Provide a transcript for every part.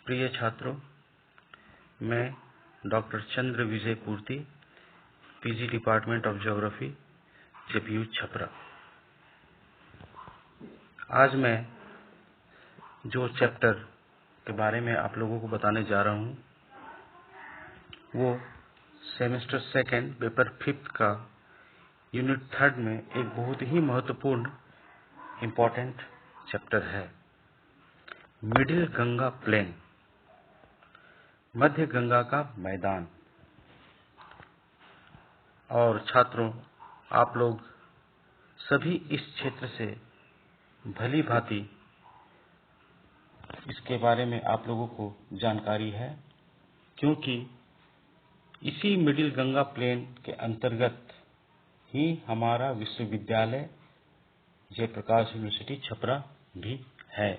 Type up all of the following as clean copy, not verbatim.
प्रिय छात्रों, मैं डॉक्टर चंद्र विजय पूर्ति, PG department of geography, JPU Chhapra. आज मैं जो चैप्टर के बारे में आप लोगों को बताने जा रहा हूँ वो सेमेस्टर सेकेंड पेपर 5 का यूनिट 3 में एक बहुत ही महत्वपूर्ण इम्पोर्टेंट चैप्टर है, मिडिल गंगा प्लेन, मध्य गंगा का मैदान। और छात्रों, आप लोग सभी इस क्षेत्र से भली भांति इसके बारे में आप लोगों को जानकारी है, क्योंकि इसी मिडिल गंगा प्लेन के अंतर्गत ही हमारा विश्वविद्यालय जयप्रकाश यूनिवर्सिटी छपरा भी है।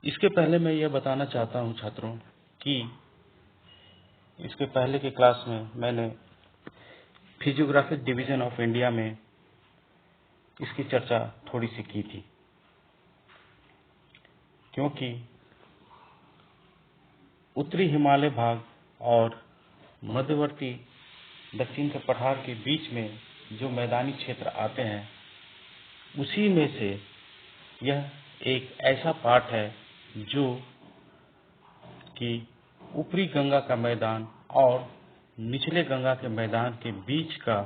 इसके पहले मैं यह बताना चाहता हूं छात्रों कि इसके पहले के क्लास में मैंने फिजियोग्राफिक डिवीजन ऑफ इंडिया में इसकी चर्चा थोड़ी सी की थी, क्योंकि उत्तरी हिमालय भाग और मध्यवर्ती दक्षिण के पठार के बीच में जो मैदानी क्षेत्र आते हैं, उसी में से यह एक ऐसा पार्ट है जो कि ऊपरी गंगा का मैदान और निचले गंगा के मैदान के बीच का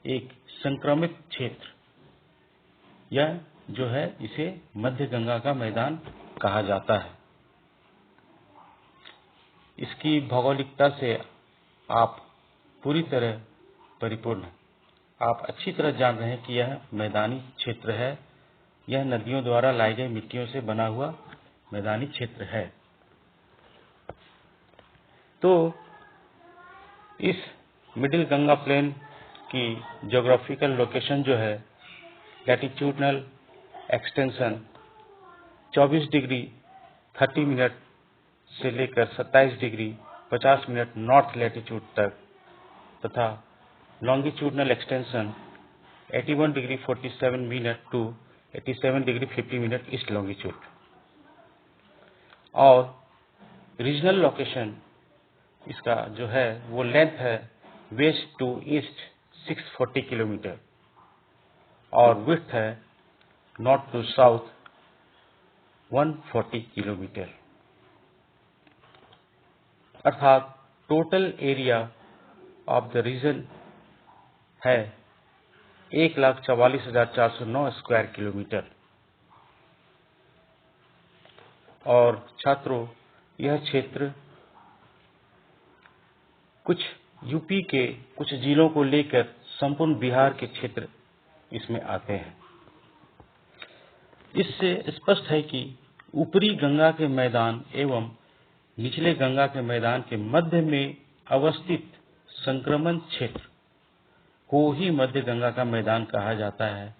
एक संक्रमित क्षेत्र, यह जो है इसे मध्य गंगा का मैदान कहा जाता है। इसकी भौगोलिकता से आप पूरी तरह परिपूर्ण हैं। आप अच्छी तरह जान रहे हैं कि यह मैदानी क्षेत्र है, यह नदियों द्वारा लाई गई मिट्टियों से बना हुआ मैदानी क्षेत्र है। तो इस मिडिल गंगा प्लेन की ज्योग्राफिकल लोकेशन जो है, लैटिट्यूडनल एक्सटेंशन 24 डिग्री 30 मिनट से लेकर 27 डिग्री 50 मिनट नॉर्थ लैटिट्यूड तक, तथा longitudinal extension 81 degree 47 minute to 87 degree 50 minute east longitude. और रीजनल लोकेशन इसका जो है वो लेंथ है वेस्ट टू ईस्ट 640 किलोमीटर और विड्थ है नॉर्थ टू साउथ 140 किलोमीटर। अर्थात total area of the region है 1,44,409 स्क्वायर किलोमीटर। और छात्रों, यह क्षेत्र कुछ यूपी के कुछ जिलों को लेकर संपूर्ण बिहार के क्षेत्र इसमें आते हैं। इससे स्पष्ट है कि ऊपरी गंगा के मैदान एवं निचले गंगा के मैदान के मध्य में अवस्थित संक्रमण क्षेत्र को ही मध्य गंगा का मैदान कहा जाता है,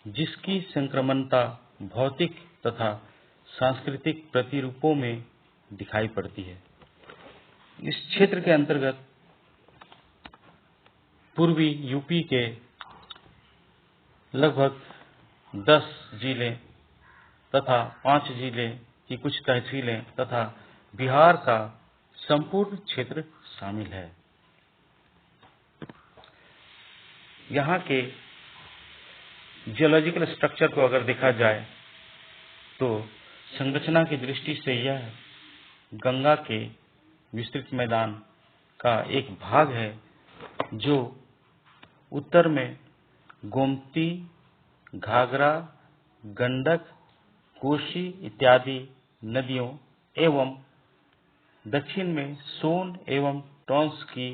जिसकी संक्रमणता भौतिक तथा सांस्कृतिक प्रतिरूपों में दिखाई पड़ती है। इस क्षेत्र के अंतर्गत पूर्वी यूपी के लगभग 10 जिले तथा 5 जिले की कुछ तहसीलें तथा बिहार का संपूर्ण क्षेत्र शामिल है। यहाँ के जियोलॉजिकल स्ट्रक्चर को अगर देखा जाए तो संरचना की दृष्टि से यह गंगा के विस्तृत मैदान का एक भाग है, जो उत्तर में गोमती, घाघरा, गंडक, कोसी इत्यादि नदियों एवं दक्षिण में सोन एवं टॉन्स की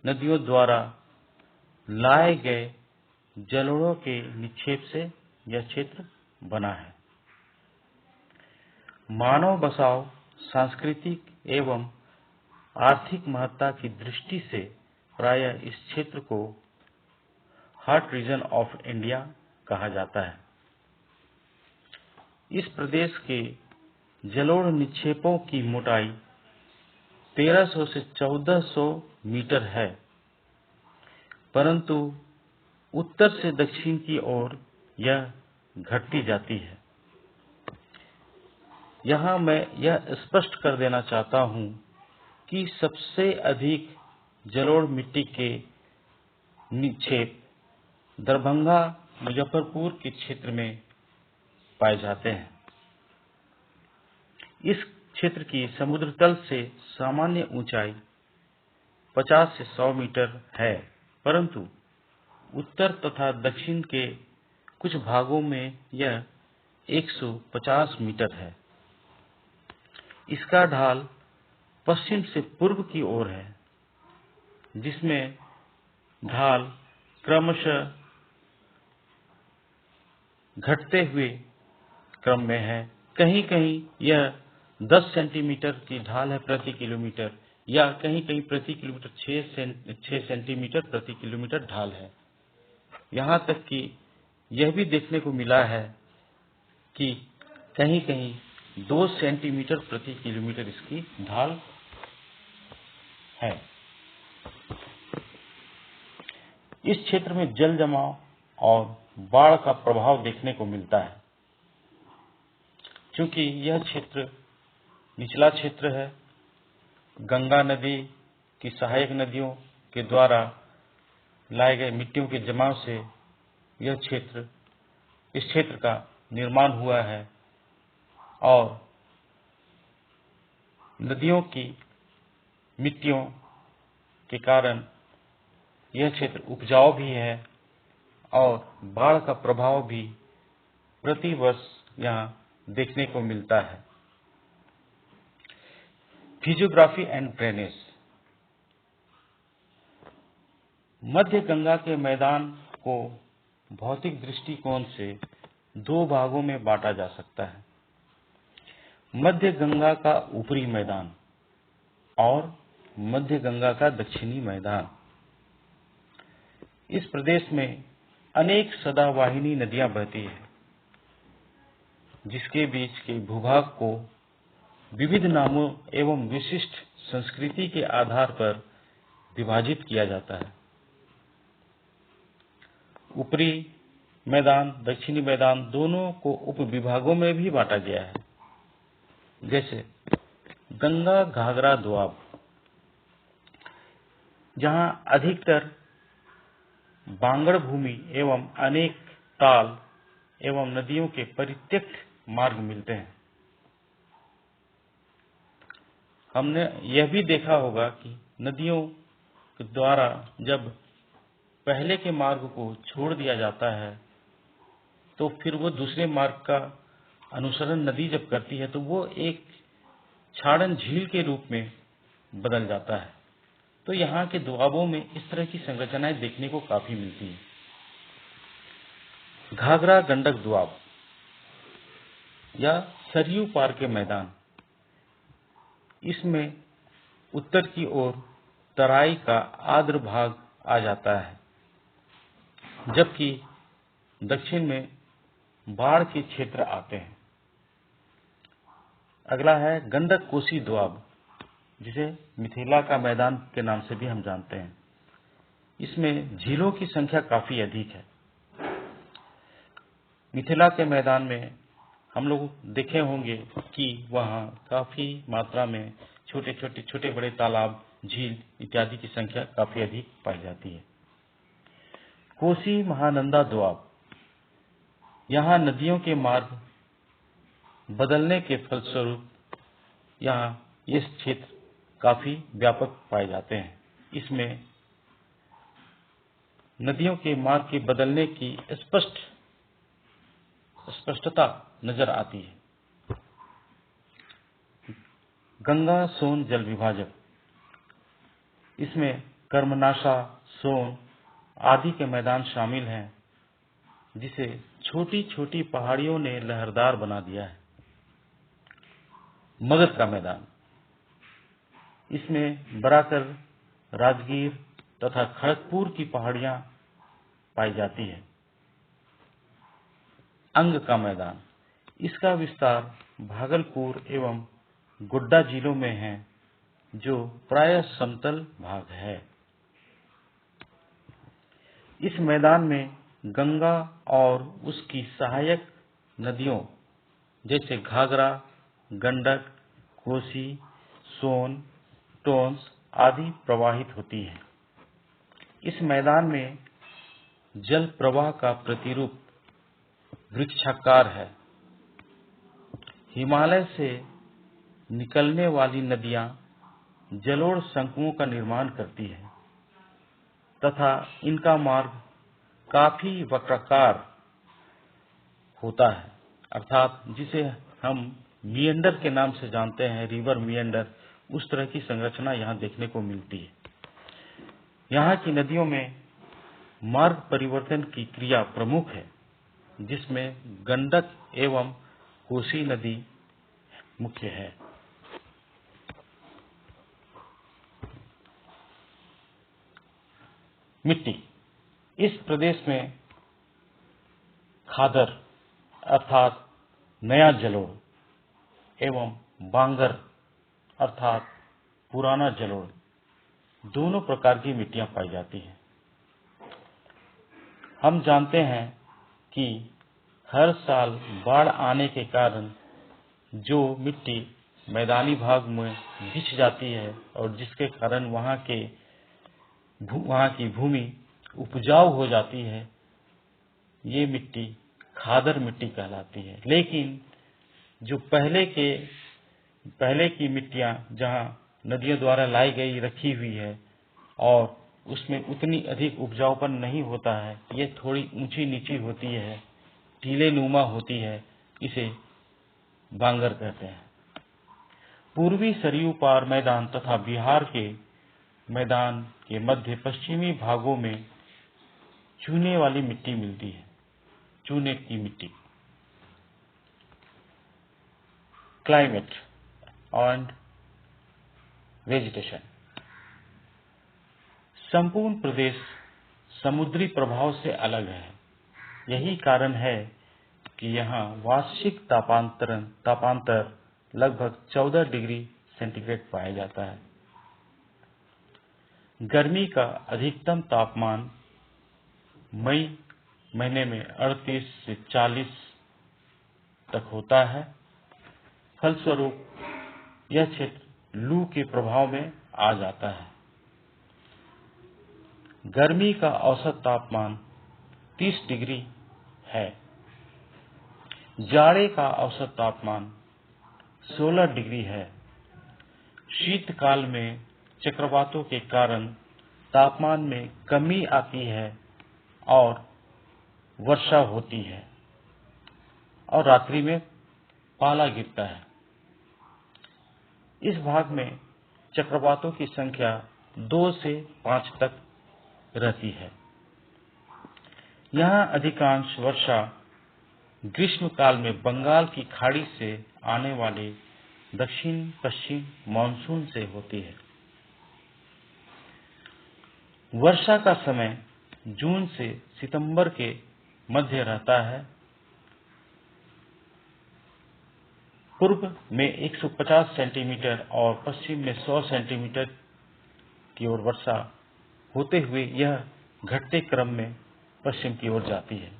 नदियों द्वारा लाए गए जलोढ़ों के निक्षेप से यह क्षेत्र बना है। मानव बसाव सांस्कृतिक एवं आर्थिक महत्ता की दृष्टि से प्रायः इस क्षेत्र को हार्ट रीजन ऑफ इंडिया कहा जाता है। इस प्रदेश के जलोढ़ निक्षेपों की मोटाई 1300 से 1400 मीटर है, परंतु उत्तर से दक्षिण की ओर यह घटती जाती है। यहाँ मैं यह स्पष्ट कर देना चाहता हूँ कि सबसे अधिक जलोढ़ मिट्टी के निक्षेप दरभंगा मुजफ्फरपुर के क्षेत्र में पाए जाते हैं। इस क्षेत्र की समुद्र तल से सामान्य ऊंचाई 50 से 100 मीटर है, परंतु उत्तर तथा दक्षिण के कुछ भागों में यह 150 मीटर है। इसका ढाल पश्चिम से पूर्व की ओर है, जिसमें ढाल क्रमशः घटते हुए क्रम में है। कहीं कहीं यह 10 सेंटीमीटर की ढाल है प्रति किलोमीटर, या कहीं कहीं प्रति किलोमीटर 6 सेंटीमीटर प्रति किलोमीटर ढाल है। यहाँ तक कि यह भी देखने को मिला है कि कहीं कहीं 2 सेंटीमीटर प्रति किलोमीटर इसकी ढाल है। इस क्षेत्र में जल जमाव और बाढ़ का प्रभाव देखने को मिलता है। क्योंकि यह क्षेत्र निचला क्षेत्र है, गंगा नदी की सहायक नदियों के द्वारा लाए गए मिट्टियों के जमाव से इस क्षेत्र का निर्माण हुआ है, और नदियों की मिट्टियों के कारण यह क्षेत्र उपजाऊ भी है, और बाढ़ का प्रभाव भी प्रति वर्ष यहाँ देखने को मिलता है। Physiography and drainage. मध्य गंगा के मैदान को भौतिक दृष्टिकोण से 2 भागों में बांटा जा सकता है, मध्य गंगा का ऊपरी मैदान और मध्य गंगा का दक्षिणी मैदान। इस प्रदेश में अनेक सदावाहिनी नदियां बहती हैं, जिसके बीच के भूभाग को विविध नामों एवं विशिष्ट संस्कृति के आधार पर विभाजित किया जाता है। ऊपरी मैदान, दक्षिणी मैदान दोनों को उप विभागों में भी बांटा गया है, जैसे गंगा घाघरा दोआब, जहां अधिकतर बांगड़ भूमि एवं अनेक ताल एवं नदियों के परित्यक्त मार्ग मिलते हैं। हमने यह भी देखा होगा कि नदियों के द्वारा जब पहले के मार्ग को छोड़ दिया जाता है, तो फिर वो दूसरे मार्ग का अनुसरण नदी जब करती है तो वो एक छाड़न झील के रूप में बदल जाता है। तो यहाँ के दोआबों में इस तरह की संरचनाएं देखने को काफी मिलती हैं। घाघरा गंडक दोआब या सरयू पार के मैदान, इसमें उत्तर की ओर तराई का आर्द्र भाग आ जाता है, जबकि दक्षिण में बाढ़ के क्षेत्र आते हैं। अगला है गंडक कोसी दोआब, जिसे मिथिला का मैदान के नाम से भी हम जानते हैं। इसमें झीलों की संख्या काफी अधिक है। मिथिला के मैदान में हम लोग देखे होंगे कि वहाँ काफी मात्रा में छोटे बड़े तालाब, झील इत्यादि की संख्या काफी अधिक पाई जाती है। कोसी महानंदा दोआब, यहाँ नदियों के मार्ग बदलने के फलस्वरूप यहाँ ये क्षेत्र काफी व्यापक पाए जाते हैं। इसमें नदियों के मार्ग के बदलने की स्पष्टता नजर आती है। गंगा सोन जल विभाजक, इसमें कर्मनाशा, सोन आदि के मैदान शामिल हैं, जिसे छोटी छोटी पहाड़ियों ने लहरदार बना दिया है। मगध का मैदान, इसमें बराकर, राजगीर तथा खड़गपुर की पहाड़ियां पाई जाती है। अंग का मैदान, इसका विस्तार भागलपुर एवं गोड्डा जिलों में है, जो प्रायः समतल भाग है। इस मैदान में गंगा और उसकी सहायक नदियों जैसे घाघरा, गंडक, कोसी, सोन, टोंस आदि प्रवाहित होती है। इस मैदान में जल प्रवाह का प्रतिरूप वृक्षाकार है। हिमालय से निकलने वाली नदियां जलोढ़ शंकुओं का निर्माण करती है तथा इनका मार्ग काफी वक्राकार होता है, अर्थात जिसे हम मिएंडर के नाम से जानते हैं, रिवर मिएंडर, उस तरह की संरचना यहाँ देखने को मिलती है। यहाँ की नदियों में मार्ग परिवर्तन की क्रिया प्रमुख है, जिसमें गंडक एवं कोसी नदी मुख्य है। मिट्टी। इस प्रदेश में खादर अर्थात नया जलोढ़ एवं बांगर अर्थात पुराना जलोढ़ दोनों प्रकार की मिट्टियां पाई जाती हैं। हम जानते हैं कि हर साल बाढ़ आने के कारण जो मिट्टी मैदानी भाग में बिछ जाती है और जिसके कारण वहां की भूमि उपजाऊ हो जाती है, ये मिट्टी खादर मिट्टी कहलाती है। लेकिन जो पहले की मिट्टियां जहां नदियों द्वारा लाई गई रखी हुई है और उसमें उतनी अधिक उपजाऊपन नहीं होता है, ये थोड़ी ऊंची नीची होती है, टीले नुमा होती है, इसे बांगर कहते हैं। पूर्वी सरयू पार मैदान तथा बिहार के मैदान के मध्य पश्चिमी भागों में चूने वाली मिट्टी मिलती है, चूने की मिट्टी। Climate and vegetation. संपूर्ण प्रदेश समुद्री प्रभाव से अलग है। यही कारण है कि यहाँ वार्षिक तापांतर लगभग 14 डिग्री सेंटीग्रेड पाया जाता है। गर्मी का अधिकतम तापमान मई महीने में 38 से 40 तक होता है। फलस्वरूप यह क्षेत्र लू के प्रभाव में आ जाता है। गर्मी का औसत तापमान 30 डिग्री है। जाड़े का औसत तापमान 16 डिग्री है। शीतकाल में चक्रवातों के कारण तापमान में कमी आती है और वर्षा होती है और रात्रि में पाला गिरता है। इस भाग में चक्रवातों की संख्या 2 से 5 तक रहती है। यहाँ अधिकांश वर्षा ग्रीष्म काल में बंगाल की खाड़ी से आने वाले दक्षिण पश्चिम मानसून से होती है। वर्षा का समय जून से सितंबर के मध्य रहता है। पूर्व में 150 सेंटीमीटर और पश्चिम में 100 सेंटीमीटर की ओर वर्षा होते हुए यह घटते क्रम में पश्चिम की ओर जाती है,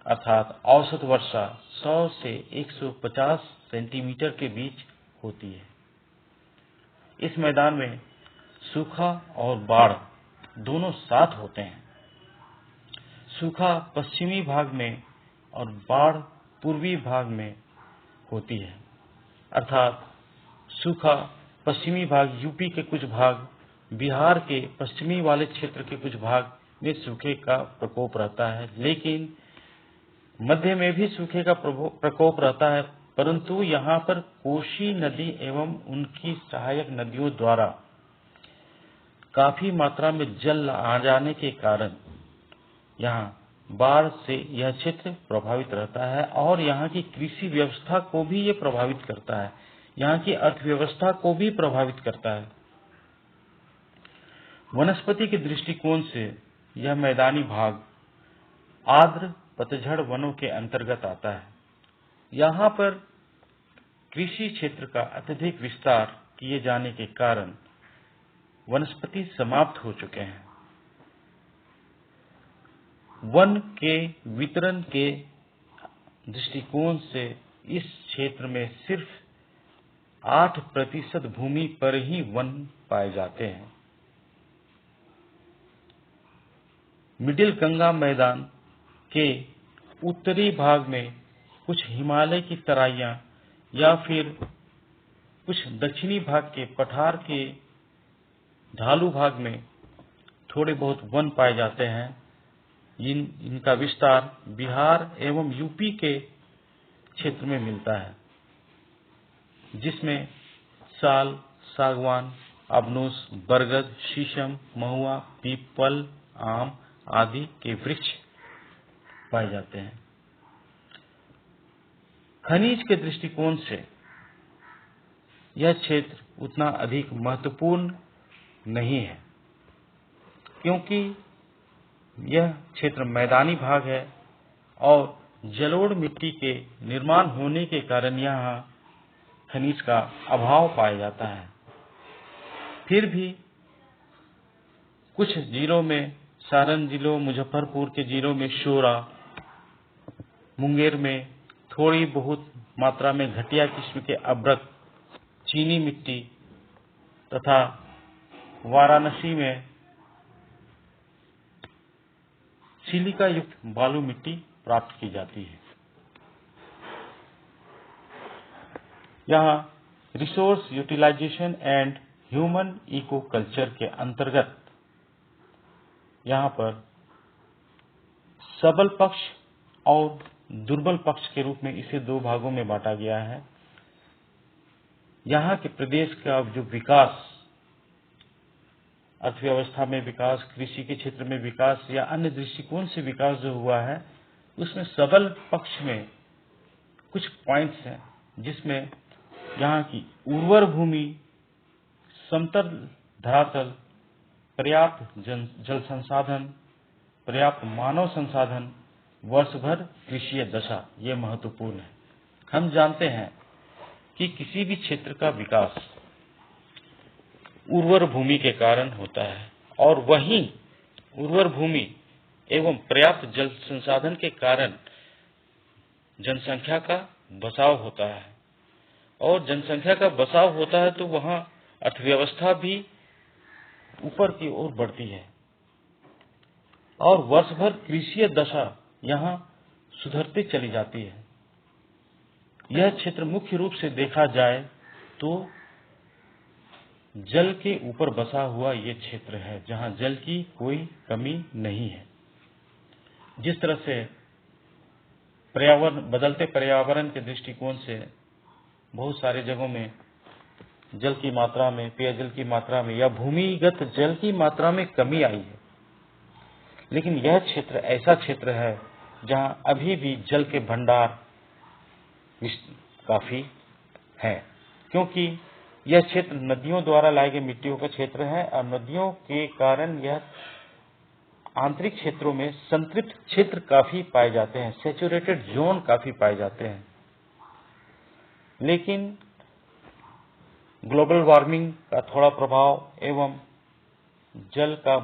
अर्थात औसत वर्षा 100 से 150 सेंटीमीटर के बीच होती है। इस मैदान में सूखा और बाढ़ दोनों साथ होते हैं। सूखा पश्चिमी भाग में और बाढ़ पूर्वी भाग में होती है, अर्थात सूखा पश्चिमी भाग यूपी के कुछ भाग, बिहार के पश्चिमी वाले क्षेत्र के कुछ भाग में सूखे का प्रकोप रहता है। लेकिन मध्य में भी सूखे का प्रकोप रहता है, परंतु यहाँ पर कोसी नदी एवं उनकी सहायक नदियों द्वारा काफी मात्रा में जल आ जाने के कारण यहाँ बाढ़ से यह क्षेत्र प्रभावित रहता है और यहाँ की कृषि व्यवस्था को भी ये प्रभावित करता है, यहाँ की अर्थव्यवस्था को भी प्रभावित करता है। वनस्पति के दृष्टिकोण से यह मैदानी भाग आर्द्र पतझड़ वनों के अंतर्गत आता है। यहाँ पर कृषि क्षेत्र का अत्यधिक विस्तार किए जाने के कारण वनस्पति समाप्त हो चुके हैं। वन के वितरण के दृष्टिकोण से इस क्षेत्र में सिर्फ 8% भूमि पर ही वन पाए जाते हैं। मिडिल गंगा मैदान के उत्तरी भाग में कुछ हिमालय की तराइयां या फिर कुछ दक्षिणी भाग के पठार के ढालू भाग में थोड़े बहुत वन पाए जाते हैं। इनका विस्तार बिहार एवं यूपी के क्षेत्र में मिलता है, जिसमें साल, सागवान, अबनुस, बरगद, शीशम, महुआ, पीपल, आम आदि के वृक्ष पाए जाते हैं। खनिज के दृष्टिकोण से यह क्षेत्र उतना अधिक महत्वपूर्ण नहीं है, क्योंकि यह क्षेत्र मैदानी भाग है और जलोढ़ मिट्टी के निर्माण होने के कारण यहाँ खनिज का अभाव पाया जाता है। फिर भी कुछ जिलों में, सारण जिलों, मुजफ्फरपुर के जिलों में शोरा, मुंगेर में थोड़ी बहुत मात्रा में घटिया किस्म के अभ्रक, चीनी मिट्टी तथा वाराणसी में सिलिका युक्त बालू मिट्टी प्राप्त की जाती है। यहाँ resource utilisation and human eco culture के अंतर्गत यहाँ पर सबल पक्ष और दुर्बल पक्ष के रूप में इसे दो भागों में बांटा गया है। यहाँ के प्रदेश का जो विकास, अर्थव्यवस्था में विकास, कृषि के क्षेत्र में विकास या अन्य दृष्टिकोण से विकास जो हुआ है, उसमें सबल पक्ष में कुछ पॉइंट्स हैं, जिसमें यहाँ की उर्वर भूमि, समतल धरातल, पर्याप्त जल संसाधन, पर्याप्त मानव संसाधन, वर्ष भर कृषि दशा, ये महत्वपूर्ण है। हम जानते हैं कि किसी भी क्षेत्र का विकास उर्वर भूमि के कारण होता है, और वहीं उर्वर भूमि एवं पर्याप्त जल संसाधन के कारण जनसंख्या का बसाव होता है, और जनसंख्या का बसाव होता है तो वहाँ अर्थव्यवस्था भी ऊपर की ओर बढ़ती है और वर्ष भर कृषि दशा यहाँ सुधरती चली जाती है। यह क्षेत्र मुख्य रूप से देखा जाए तो जल के ऊपर बसा हुआ ये क्षेत्र है, जहाँ जल की कोई कमी नहीं है। जिस तरह से बदलते पर्यावरण के दृष्टिकोण से बहुत सारे जगहों में जल की मात्रा में, पेयजल की मात्रा में या भूमिगत जल की मात्रा में कमी आई है, लेकिन यह क्षेत्र ऐसा क्षेत्र है जहाँ अभी भी जल के भंडार काफी है, क्योंकि यह क्षेत्र नदियों द्वारा लाई गई मिट्टियों का क्षेत्र है और नदियों के कारण यह आंतरिक क्षेत्रों में संतृप्त क्षेत्र काफी पाए जाते हैं, सैचुरेटेड जोन काफी पाए जाते हैं। लेकिन ग्लोबल वार्मिंग का थोड़ा प्रभाव एवं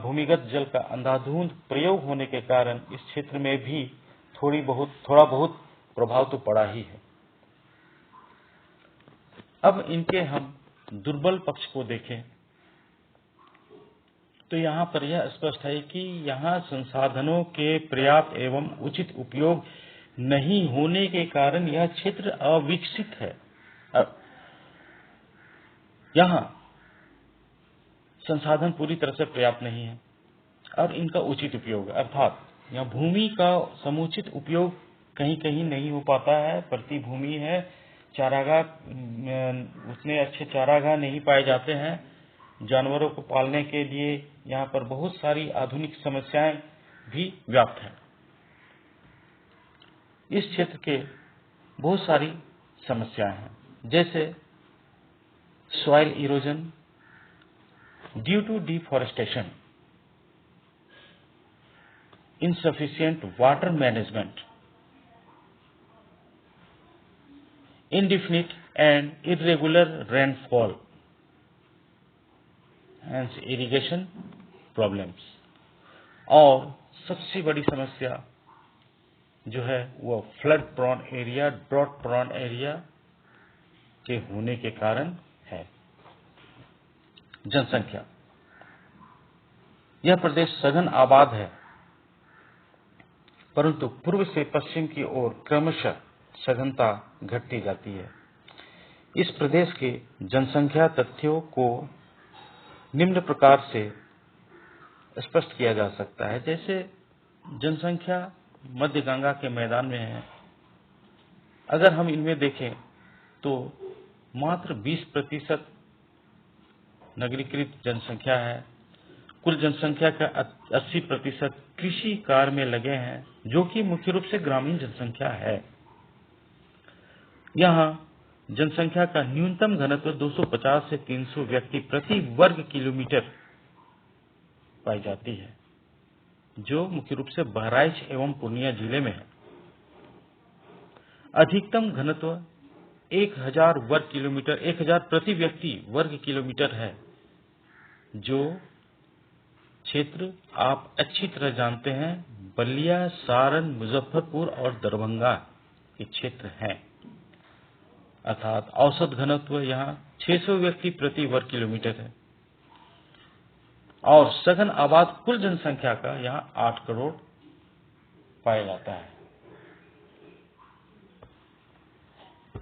भूमिगत जल का अंधाधुंध प्रयोग होने के कारण इस क्षेत्र में भी थोड़ा बहुत प्रभाव तो पड़ा ही है। अब इनके हम दुर्बल पक्ष को देखें तो यहाँ पर यह स्पष्ट है कि यहाँ संसाधनों के पर्याप्त एवं उचित उपयोग नहीं होने के कारण यह क्षेत्र अविकसित है। यहाँ संसाधन पूरी तरह से पर्याप्त नहीं है और इनका उचित उपयोग, अर्थात यहाँ भूमि का समुचित उपयोग कहीं कहीं नहीं हो पाता है। प्रति भूमि है, चारागाह उतने अच्छे चारागाह नहीं पाए जाते हैं। जानवरों को पालने के लिए यहाँ पर बहुत सारी आधुनिक समस्याएं भी व्याप्त हैं। इस क्षेत्र के बहुत सारी समस्याएं हैं, जैसे soil erosion due to deforestation, insufficient water management, indefinite and irregular rainfall, hence irrigation problems, और सबसे बड़ी समस्या जो है वो flood prone area, drought prone area के होने के कारण है। जनसंख्या, यह प्रदेश सघन आबाद है, परंतु पूर्व से पश्चिम की ओर क्रमशः सघनता घटती जाती है। इस प्रदेश के जनसंख्या तथ्यों को निम्न प्रकार से स्पष्ट किया जा सकता है। जैसे जनसंख्या मध्य गंगा के मैदान में है। अगर हम इनमें देखें तो मात्र 20% नगरीकृत जनसंख्या है। कुल जनसंख्या का 80% कृषि कार्य में लगे हैं, जो कि मुख्य रूप से ग्रामीण जनसंख्या है। यहाँ जनसंख्या का न्यूनतम घनत्व 250 से 300 व्यक्ति प्रति वर्ग किलोमीटर पाई जाती है, जो मुख्य रूप से बहराइच एवं पूर्णिया जिले में है। अधिकतम घनत्व 1000 वर्ग किलोमीटर 1000 प्रति व्यक्ति वर्ग किलोमीटर है, जो क्षेत्र आप अच्छी तरह जानते हैं, बलिया, सारण, मुजफ्फरपुर और दरभंगा के क्षेत्र हैं। अर्थात औसत घनत्व यहाँ 600 व्यक्ति प्रति वर्ग किलोमीटर है और सघन आबाद कुल जनसंख्या का यहाँ 8 करोड़ पाया जाता है।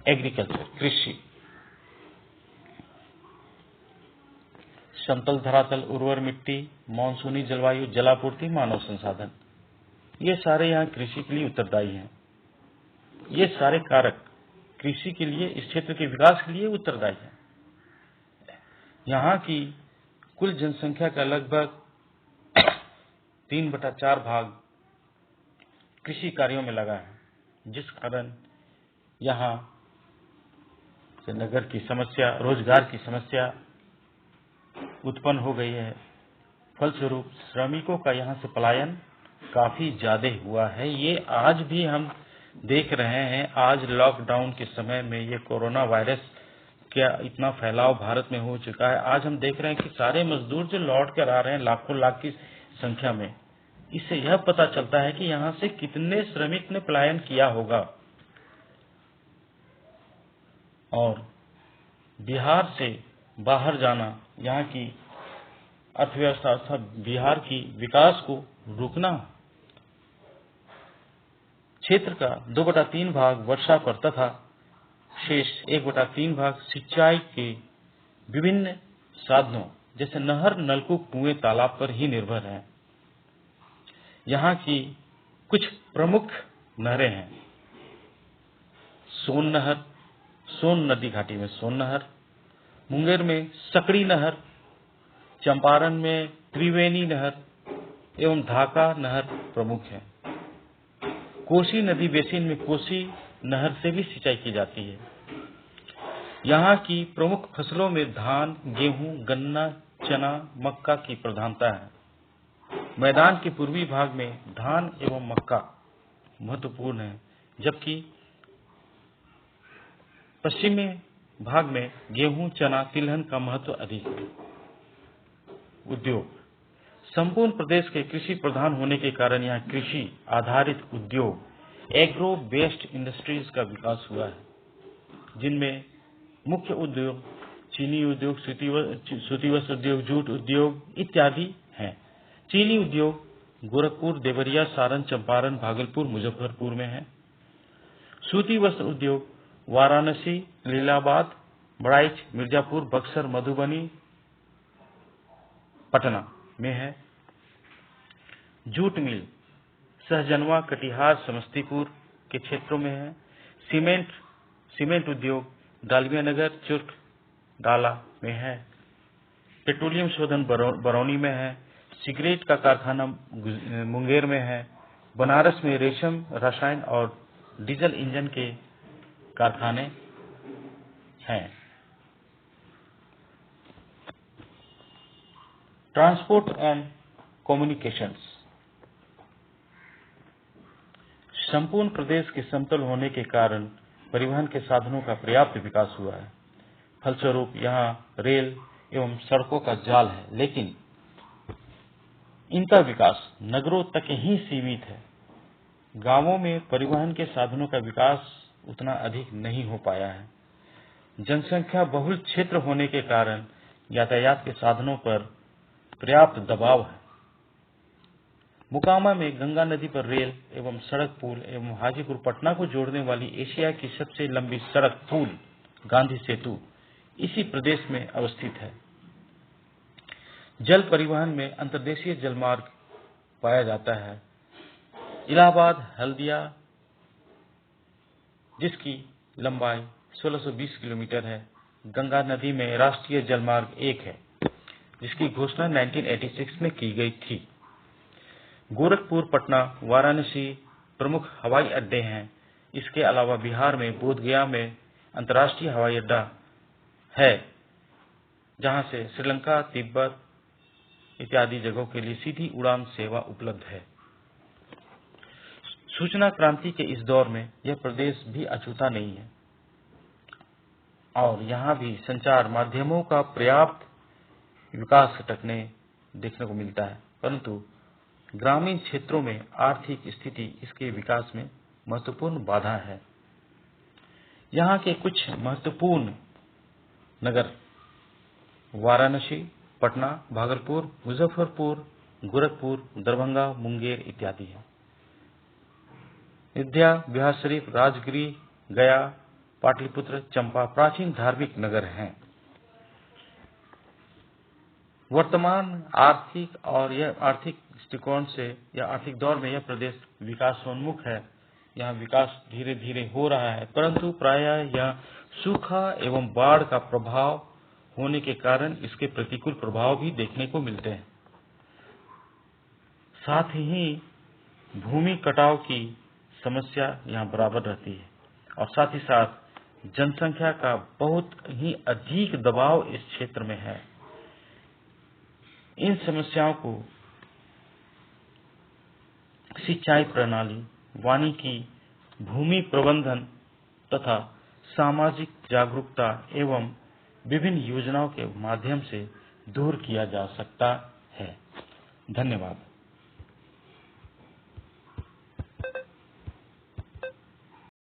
एग्रीकल्चर, कृषि, समतल धरातल, उर्वर मिट्टी, मानसूनी जलवायु, जलापूर्ति, मानव संसाधन, ये सारे यहाँ कृषि के लिए उत्तरदायी हैं। ये सारे कारक कृषि के लिए, इस क्षेत्र के विकास के लिए उत्तरदायी है। यहाँ की कुल जनसंख्या का लगभग 3/4 भाग कृषि कार्यों में लगा है, जिस कारण यहाँ से नगर की समस्या, रोजगार की समस्या उत्पन्न हो गई है। फलस्वरूप श्रमिकों का यहाँ से पलायन काफी ज्यादा हुआ है। ये आज भी हम देख रहे हैं। आज लॉकडाउन के समय में ये कोरोना वायरस क्या इतना फैलाव भारत में हो चुका है। आज हम देख रहे हैं कि सारे मजदूर जो लौट कर आ रहे हैं लाखों लाख की संख्या में, इससे यह पता चलता है कि यहाँ से कितने श्रमिक ने पलायन किया होगा। और बिहार से बाहर जाना, यहाँ की अर्थव्यवस्था अर्थात बिहार की विकास को रोकना। क्षेत्र का 2/3 भाग वर्षा पर तथा शेष 1/3 भाग सिंचाई के विभिन्न साधनों जैसे नहर, नलकूप, कुएं, तालाब पर ही निर्भर है। यहाँ की कुछ प्रमुख नहरें हैं। सोन नहर, सोन नदी घाटी में सोन नहर, मुंगेर में सकड़ी नहर, चंपारण में त्रिवेणी नहर एवं ढाका नहर प्रमुख है। कोसी नदी बेसिन में कोसी नहर से भी सिंचाई की जाती है। यहाँ की प्रमुख फसलों में धान, गेहूं, गन्ना, चना, मक्का की प्रधानता है। मैदान के पूर्वी भाग में धान एवं मक्का महत्वपूर्ण है, जबकि पश्चिमी भाग में गेहूं, चना, तिलहन का महत्व अधिक है। उद्योग, संपूर्ण प्रदेश के कृषि प्रधान होने के कारण यहाँ कृषि आधारित उद्योग, एग्रो बेस्ड इंडस्ट्रीज का विकास हुआ है, जिनमें मुख्य उद्योग चीनी उद्योग, सूती वस्त्र उद्योग, जूट उद्योग इत्यादि हैं। चीनी उद्योग गोरखपुर, देवरिया, सारण, चंपारण, भागलपुर, मुजफ्फरपुर में है। सूती वस्त्र उद्योग वाराणसी, लीलाबाद, बड़ाइच, मिर्जापुर, बक्सर, मधुबनी, पटना में है। जूट मिल सहजनवा, कटिहार, समस्तीपुर के क्षेत्रों में है। सीमेंट उद्योग डालमिया नगर, चुर्क, डाला में है। पेट्रोलियम शोधन बरौनी में है। सिगरेट का कारखाना मुंगेर में है। बनारस में रेशम, रसायन और डीजल इंजन के कारखाने हैं। ट्रांसपोर्ट एंड कम्युनिकेशंस, संपूर्ण प्रदेश के समतल होने के कारण परिवहन के साधनों का पर्याप्त विकास हुआ है। फलस्वरूप यहाँ रेल एवं सड़कों का जाल है, लेकिन इनका विकास नगरों तक ही सीमित है। गांवों में परिवहन के साधनों का विकास उतना अधिक नहीं हो पाया है। जनसंख्या बहुल क्षेत्र होने के कारण यातायात के साधनों पर पर्याप्त दबाव है। मोकामा में गंगा नदी पर रेल एवं सड़क पुल एवं हाजीपुर पटना को जोड़ने वाली एशिया की सबसे लंबी सड़क पुल गांधी सेतु इसी प्रदेश में अवस्थित है। जल परिवहन में अंतर्देशीय जलमार्ग पाया जाता है। इलाहाबाद हल्दिया जिसकी लंबाई 1620 किलोमीटर है, गंगा नदी में राष्ट्रीय जलमार्ग 1 है, जिसकी घोषणा 1986 में की गई थी। गोरखपुर, पटना, वाराणसी प्रमुख हवाई अड्डे हैं। इसके अलावा बिहार में बोधगया में अंतर्राष्ट्रीय हवाई अड्डा है, जहां से श्रीलंका, तिब्बत इत्यादि जगहों के लिए सीधी उड़ान सेवा उपलब्ध है। सूचना क्रांति के इस दौर में यह प्रदेश भी अछूता नहीं है और यहाँ भी संचार माध्यमों का पर्याप्त विकास खटकने देखने को मिलता है, परंतु ग्रामीण क्षेत्रों में आर्थिक स्थिति इसके विकास में महत्वपूर्ण बाधा है। यहाँ के कुछ महत्वपूर्ण नगर वाराणसी, पटना, भागलपुर, मुजफ्फरपुर, गोरखपुर, दरभंगा, मुंगेर इत्यादि हैं। अयोध्या, बिहारशरीफ, राजगीर, गया, पाटलिपुत्र, चंपा प्राचीन धार्मिक नगर हैं। वर्तमान आर्थिक दृष्टिकोण से या आर्थिक दौर में यह प्रदेश विकासोन्मुख है। यहाँ विकास धीरे धीरे हो रहा है, परंतु प्रायः यह सूखा एवं बाढ़ का प्रभाव होने के कारण इसके प्रतिकूल प्रभाव भी देखने को मिलते हैं। साथ ही भूमि कटाव की समस्या यहाँ बराबर रहती है और साथ ही साथ जनसंख्या का बहुत ही अधिक दबाव इस क्षेत्र में है। इन समस्याओं को सिंचाई प्रणाली, वानिकी, भूमि प्रबंधन तथा सामाजिक जागरूकता एवं विभिन्न योजनाओं के माध्यम से दूर किया जा सकता है। धन्यवाद।